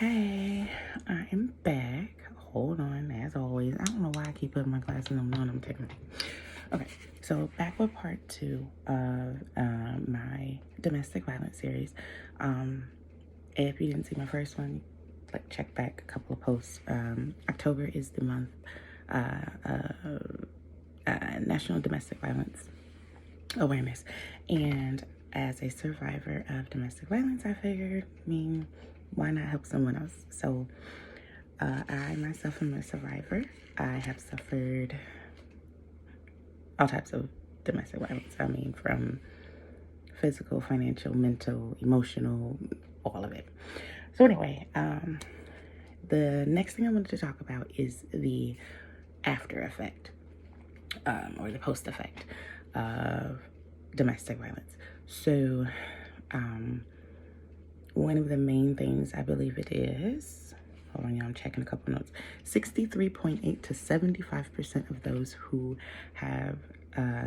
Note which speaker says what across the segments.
Speaker 1: Hey, I am back. Hold on, as always. I don't know why I keep putting my glasses on knowing I'm taking them. Okay, so back with part 2 of my domestic violence series. If you didn't see my first one, like check back a couple of posts. October is the month National Domestic Violence Awareness, and as a survivor of domestic violence, I figured, why not help someone else? So I myself am a survivor. I have suffered all types of domestic violence. From physical, financial, mental, emotional, all of it. So anyway, the next thing I wanted to talk about is the after effect, or the post effect of domestic violence. So one of the main things I believe it is, hold on, y'all, I'm checking a couple notes. 63.8 to 75% of those who have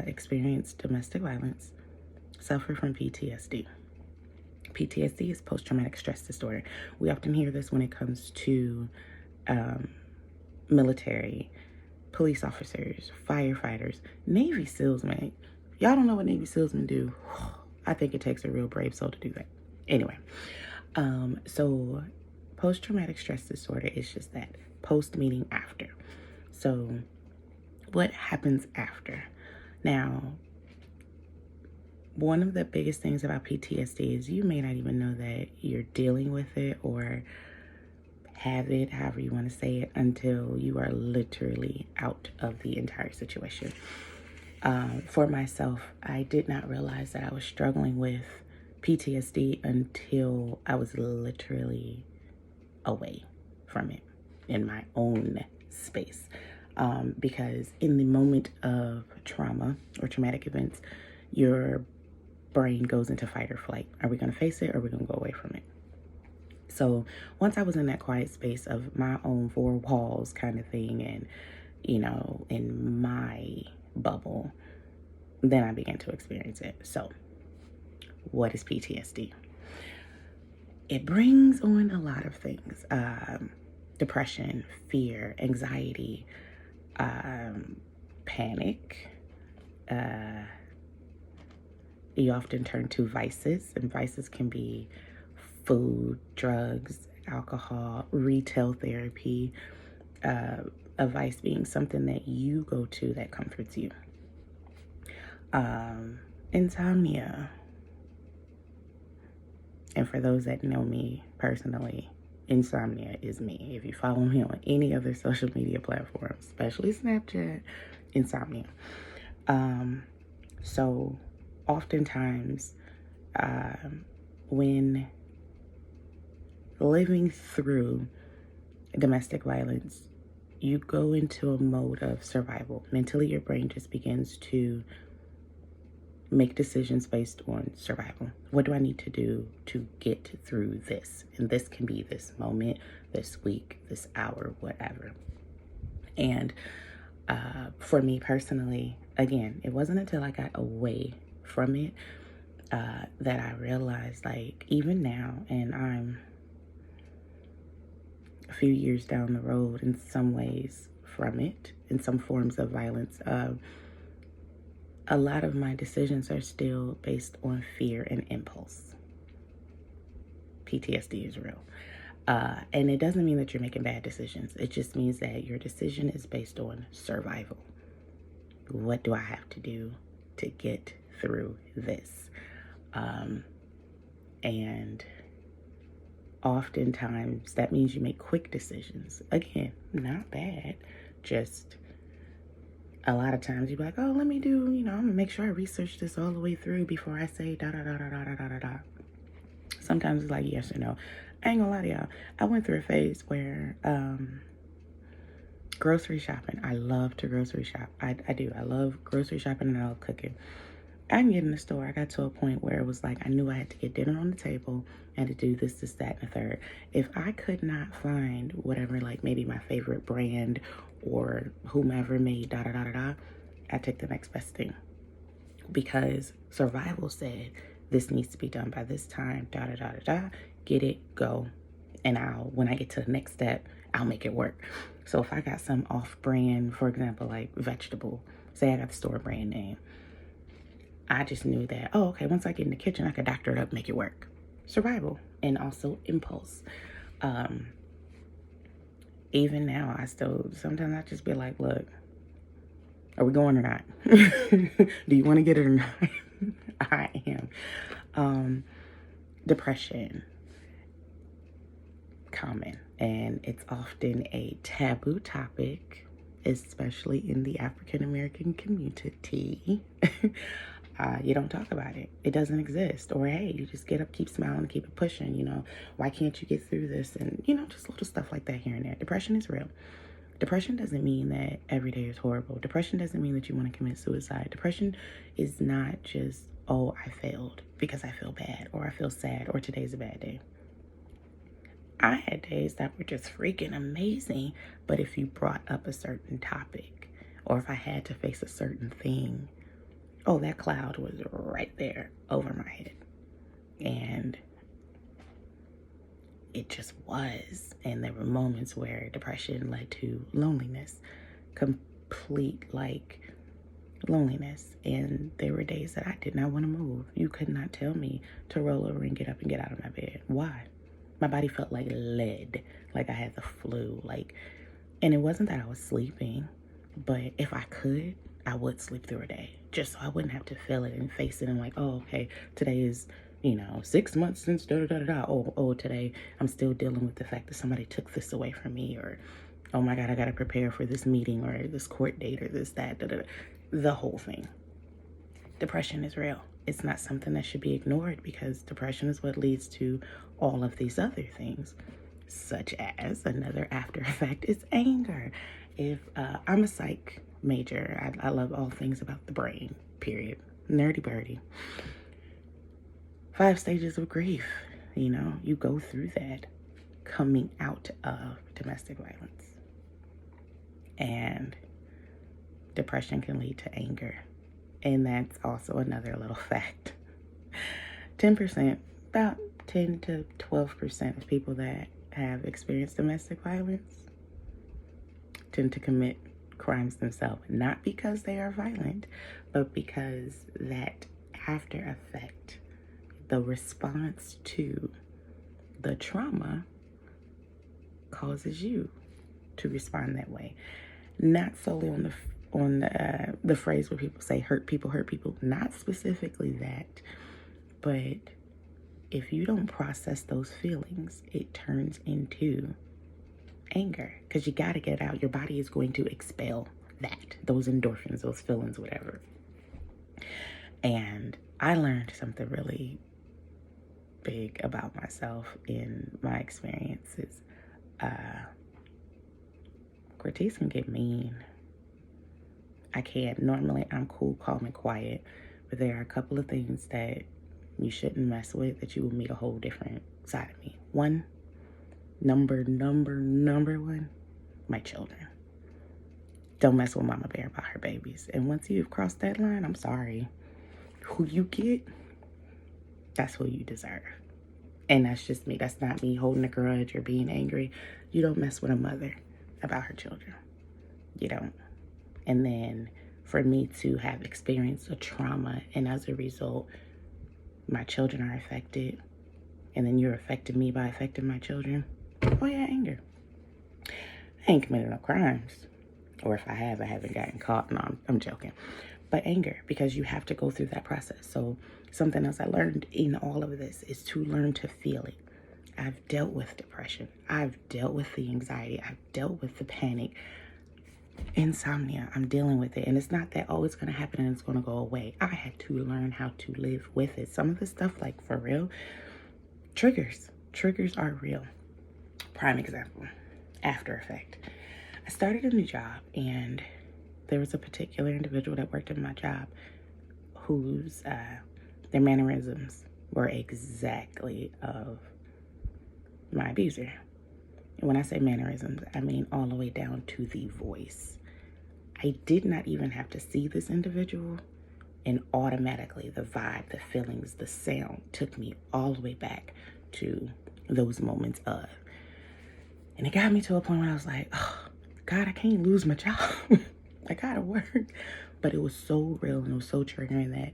Speaker 1: experienced domestic violence suffer from PTSD. PTSD is post-traumatic stress disorder. We often hear this when it comes to military, police officers, firefighters, Navy SEALsmen. Y'all don't know what Navy SEALsmen do. I think it takes a real brave soul to do that. Anyway, so post-traumatic stress disorder is just that, post meaning after. So what happens after? Now, one of the biggest things about PTSD is you may not even know that you're dealing with it or have it, however you want to say it, until you are literally out of the entire situation. For myself, I did not realize that I was struggling with PTSD until I was literally away from it in my own space. Because in the moment of trauma or traumatic events, your brain goes into fight or flight. Are we going to face it or are we going to go away from it? So once I was in that quiet space of my own four walls kind of thing, and, in my bubble, then I began to experience it. So what is PTSD? It brings on a lot of things. Depression, fear, anxiety, panic. You often turn to vices, and vices can be food, drugs, alcohol, retail therapy, a vice being something that you go to that comforts you. Insomnia. And for those that know me personally, insomnia is me. If you follow me on any other social media platform, especially Snapchat, insomnia. So oftentimes, when living through domestic violence, you go into a mode of survival. Mentally, your brain just begins to make decisions based on survival. What do I need to do to get through this? And this can be this moment, this week, this hour, whatever. And for me personally, again, it wasn't until I got away from it that I realized, like, even now, and I'm a few years down the road in some ways from it, in some forms of violence, a lot of my decisions are still based on fear and impulse. PTSD is real. And it doesn't mean that you're making bad decisions. It just means that your decision is based on survival. What do I have to do to get through this? And oftentimes that means you make quick decisions. Again, not bad, just a lot of times you'd be like, oh, let me do, I'm gonna make sure I research this all the way through before I say da da da da da da da da da. Sometimes it's like yes or no. I ain't gonna lie to y'all. I went through a phase where grocery shopping. I love to grocery shop. I do. I love grocery shopping and I love cooking. I can get in the store. I got to a point where it was like I knew I had to get dinner on the table. I had to do this, that, and the third. If I could not find whatever, like maybe my favorite brand or whomever made da da da da da, I take the next best thing. Because survival said this needs to be done by this time, da da da da da, get it, go. And when I get to the next step, I'll make it work. So if I got some off-brand, for example, like vegetable, say I got the store brand name, I just knew that, oh, okay, once I get in the kitchen, I could doctor it up, make it work. Survival and also impulse. Even now, sometimes I just be like, look, are we going or not? Do you want to get it or not? I am. Depression. Common. And it's often a taboo topic, especially in the African American community. You don't talk about it. It doesn't exist. Or, hey, you just get up, keep smiling, keep it pushing, Why can't you get through this? And, just little stuff like that here and there. Depression is real. Depression doesn't mean that every day is horrible. Depression doesn't mean that you want to commit suicide. Depression is not just, oh, I failed because I feel bad, or I feel sad, or today's a bad day. I had days that were just freaking amazing, but if you brought up a certain topic, or if I had to face a certain thing, oh, that cloud was right there over my head. And it just was. And there were moments where depression led to loneliness, complete loneliness. And there were days that I did not want to move. You could not tell me to roll over and get up and get out of my bed. Why? My body felt like lead, like I had the flu, and it wasn't that I was sleeping, but if I could, I would sleep through a day, just so I wouldn't have to feel it and face it and oh, okay, today is, 6 months since da-da-da-da-da. Oh, today I'm still dealing with the fact that somebody took this away from me, or, oh my God, I got to prepare for this meeting or this court date or this, that, da-da-da. The whole thing. Depression is real. It's not something that should be ignored, because depression is what leads to all of these other things, such as another after effect is anger. If I'm a psych major, I love all things about the brain, period. Nerdy birdie. 5 stages of grief. You go through that coming out of domestic violence. And depression can lead to anger. And that's also another little fact. 10%, about 10 to 12% of people that have experienced domestic violence tend to commit crimes themselves. Not because they are violent, but because that after effect, the response to the trauma, causes you to respond that way. Not solely on the phrase where people say hurt people, not specifically that, but if you don't process those feelings, it turns into anger, because you got to get it out. Your body is going to expel those endorphins, those feelings, whatever. And I learned something really big about myself in my experiences. Cortiss can get mean. I can't. Normally, I'm cool, calm, and quiet. But there are a couple of things that you shouldn't mess with, that you will meet a whole different side of me. Number one, my children. Don't mess with Mama Bear about her babies. And once you've crossed that line, I'm sorry. Who you get, that's who you deserve. And that's just me. That's not me holding a grudge or being angry. You don't mess with a mother about her children. You don't. And then for me to have experienced a trauma, and as a result, my children are affected, and then you're affecting me by affecting my children. Oh yeah, anger. I ain't committed no crimes. Or if I have, I haven't gotten caught. No, I'm joking. But anger, because you have to go through that process. So something else I learned in all of this is to learn to feel it. I've dealt with depression. I've dealt with the anxiety. I've dealt with the panic. Insomnia, I'm dealing with it. And it's not that, oh, it's going to happen and it's going to go away. I had to learn how to live with it. Some of the stuff, like for real, triggers are real. Prime example, after effect. I started a new job, and there was a particular individual that worked in my job whose their mannerisms were exactly of my abuser. And when I say mannerisms, I mean all the way down to the voice. I did not even have to see this individual, and automatically the vibe, the feelings, the sound took me all the way back to those moments of. And it got me to a point where I was like, oh, God, I can't lose my job. I gotta work. But it was so real and it was so triggering that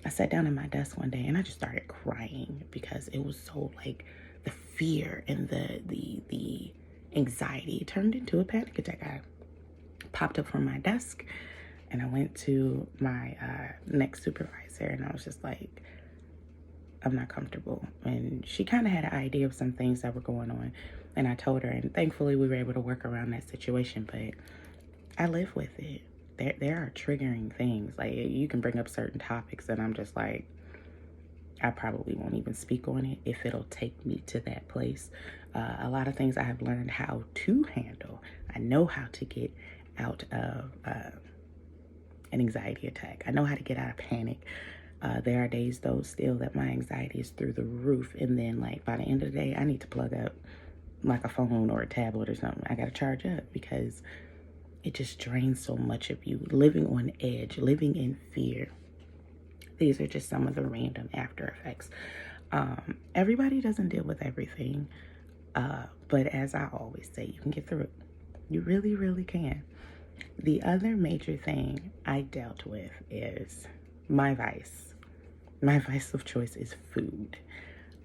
Speaker 1: I sat down at my desk one day and I just started crying because it was so like the fear and the anxiety turned into a panic attack. I popped up from my desk and I went to my next supervisor and I was just like, I'm not comfortable. And she kind of had an idea of some things that were going on. And I told her, and thankfully we were able to work around that situation, but I live with it. There are triggering things. Like, you can bring up certain topics and I'm just like, I probably won't even speak on it if it'll take me to that place. A lot of things I have learned how to handle. I know how to get out of an anxiety attack. I know how to get out of panic. There are days though still that my anxiety is through the roof, and then like by the end of the day I need to plug up like a phone or a tablet or something. I gotta charge up because it just drains so much of you. Living on edge, living in fear. These are just some of the random after effects. Everybody doesn't deal with everything, but as I always say, you can get through it. You really, really can. The other major thing I dealt with is my vice. My vice of choice is food.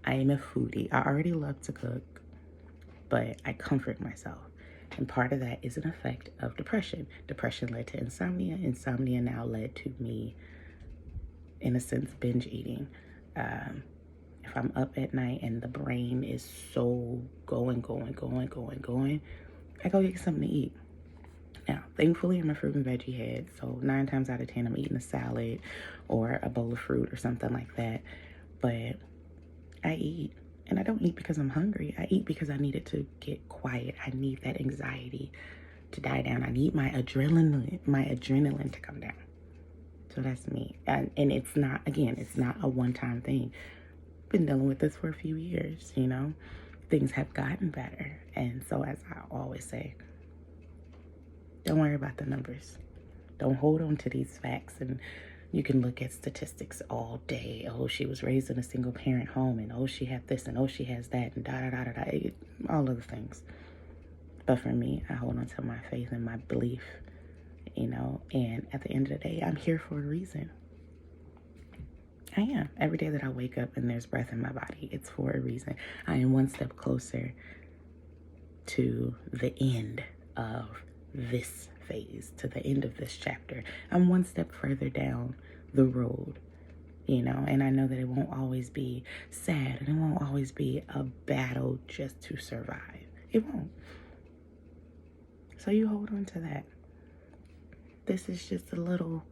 Speaker 1: I am a foodie. I already love to cook, but I comfort myself. And part of that is an effect of depression. Depression led to insomnia. Insomnia now led to me, in a sense, binge eating. If I'm up at night and the brain is so going, I go get something to eat. Now, thankfully, I'm a fruit and veggie head, so 9 times out of 10, I'm eating a salad or a bowl of fruit or something like that. But I eat, and I don't eat because I'm hungry. I eat because I need it to get quiet. I need that anxiety to die down. I need my adrenaline to come down. So that's me. And it's not, again, it's not a one-time thing. I've been dealing with this for a few years, you know. Things have gotten better. And so, as I always say, don't worry about the numbers. Don't hold on to these facts. And you can look at statistics all day. Oh, she was raised in a single parent home, and oh, she had this, and oh, she has that, and all of the things. But for me, I hold on to my faith and my belief, you know, and at the end of the day, I'm here for a reason. I am. Every day that I wake up and there's breath in my body, it's for a reason. I am one step closer to the end of this phase, to the end of this chapter. I'm one step further down the road, you know, and I know that it won't always be sad and it won't always be a battle just to survive. It won't. So you hold on to that. This is just a little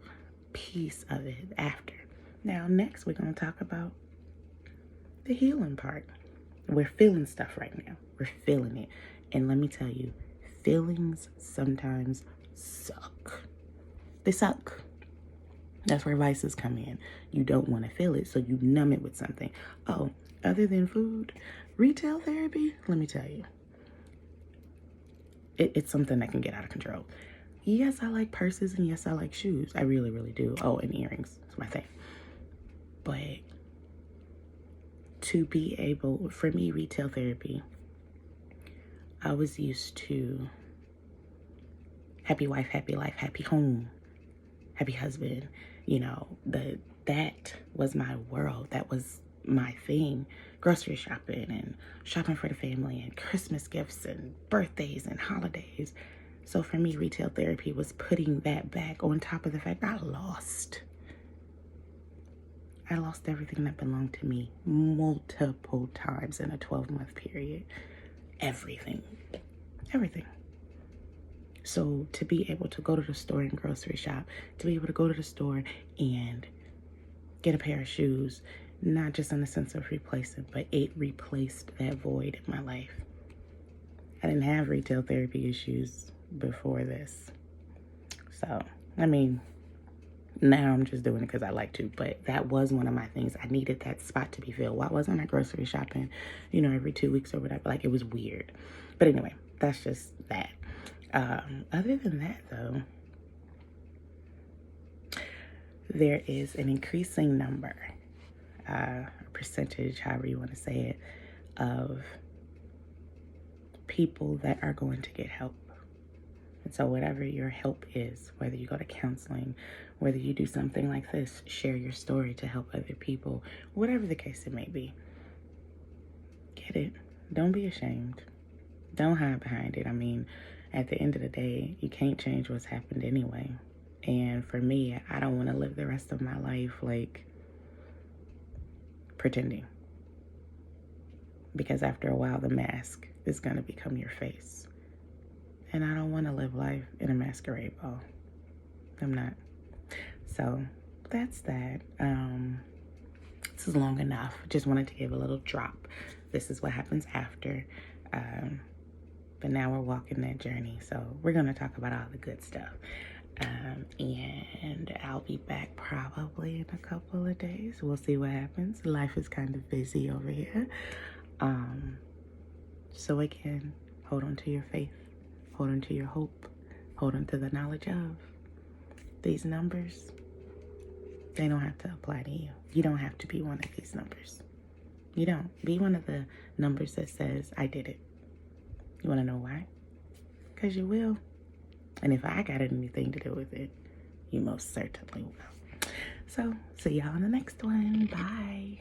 Speaker 1: piece of it after. Now, next we're going to talk about the healing part. We're feeling stuff right now. We're feeling it. And let me tell you, feelings sometimes suck. They suck. That's where vices come in. You don't want to feel it, so you numb it with something. Oh, other than food, retail therapy, let me tell you, it's something that can get out of control. Yes, I like purses, and yes, I like shoes. I really, really do. Oh, and earrings. It's my thing. But to be able, for me, retail therapy, I was used to happy wife, happy life, happy home, happy husband. You know, that was my world. That was my thing. Grocery shopping and shopping for the family and Christmas gifts and birthdays and holidays. So for me, retail therapy was putting that back on top of the fact I lost everything that belonged to me multiple times in a 12-month period. Everything. So to be able to go to the store and grocery shop, to be able to go to the store and get a pair of shoes, not just in the sense of replacing, but it replaced that void in my life. I didn't have retail therapy issues before this. So, I mean, now I'm just doing it because I like to, but that was one of my things. I needed that spot to be filled. Why wasn't I grocery shopping, you know, every 2 weeks or whatever? Like, it was weird. But anyway, that's just that. Other than that, though, there is an increasing number, percentage, however you want to say it, of people that are going to get help. And so whatever your help is, whether you go to counseling, whether you do something like this, share your story to help other people, whatever the case it may be, get it. Don't be ashamed. Don't hide behind it. I mean, at the end of the day, you can't change what's happened anyway. And for me, I don't want to live the rest of my life like pretending. Because after a while, the mask is going to become your face. And I don't want to live life in a masquerade ball. I'm not. So that's that. This is long enough. Just wanted to give a little drop. This is what happens after. But now we're walking that journey. So we're going to talk about all the good stuff. And I'll be back probably in a couple of days. We'll see what happens. Life is kind of busy over here. So again, hold on to your faith. Hold on to your hope. Hold on to the knowledge of these numbers. They don't have to apply to you. You don't have to be one of these numbers. You don't. Be one of the numbers that says, I did it. You want to know why? Because you will. And if I got anything to do with it, you most certainly will. So, see y'all in the next one. Bye.